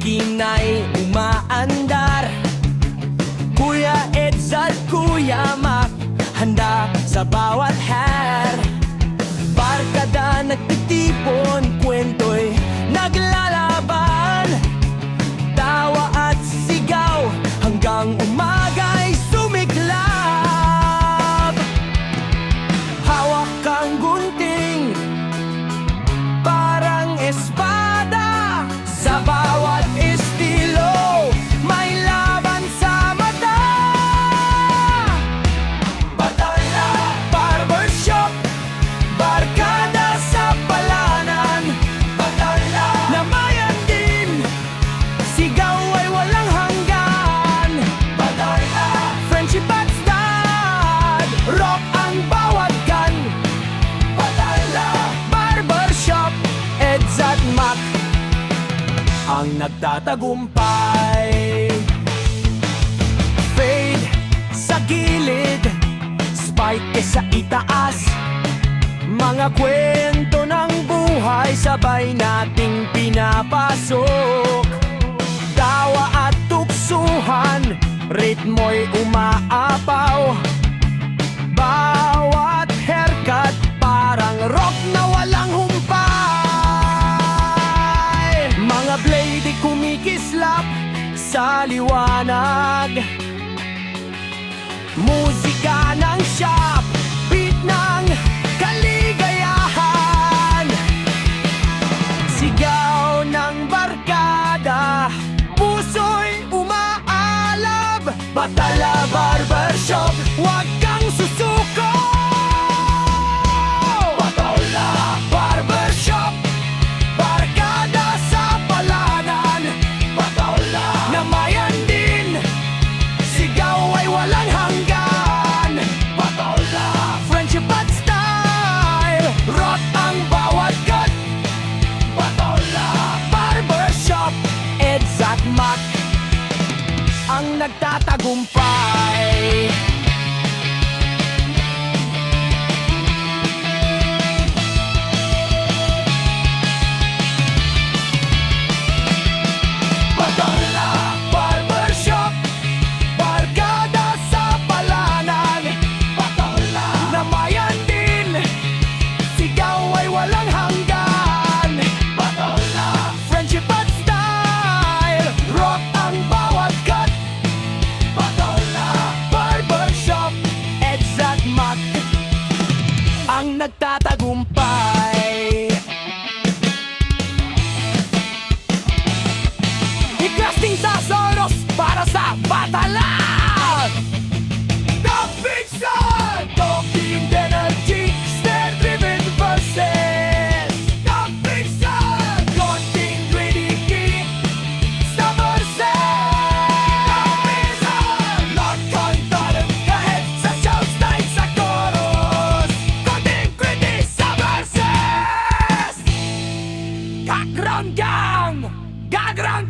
makina'y umaandar. Kuya Eds at Kuya Mac, handa sa bawat hair. Barkada nagtitipon, kwento'y naglalaban. Tawa at sigaw hanggang umaga'y sumiklab. Hawak kang gunting, parang espada. Sa bawat estilo, may laban sa mata. Batalla, barbershop, barkada sa palanan. Batalla, namayan din, sigaw ay walang hanggan. Batalla, friendship at stud, rock ang bawat gan. Batalla, barbershop, Eds at Mac ang nagtatagumpay. Fade sa gilid, spike sa itaas. Mga kwento ng buhay sabay nating pinapasok. Tawa at tuksuhan, ritmo'y umaapaw. Bawat haircut parang rock na walang humpay. Mga blade kumikislap sa liwanag. Musika ng shop, beat ng kaligayahan. Sigaw ng barkada, puso'y umaalab. Batalla, barbershop, huwag kang susuko. Batalla, barbershop, barkada sa palanan. Batalla, namayan din, sigaw ay walang hanggan. Batalla, friendship at style, rock ang bawat cut. Batalla, barbershop, Eds at Mac ang nagtatagumpay. Batalla, barbershop, barkada sa palanan. Batalla, namayan din, sigaw ay walang hanggan. Batalla, friendship at style, rock ang bawat cut. Batalla, barbershop, Eds at Mac ang nagtatagumpay. I-casting sa Soros para sa Batalla. The Big Sun, talking energy, snare-driven verses. The Big Sun, konting greedy kick sa verses. The Big Sun, lot confident kahit sa showstyle sa chorus. Konting greedy sa verses. Gagrang gang, gagrang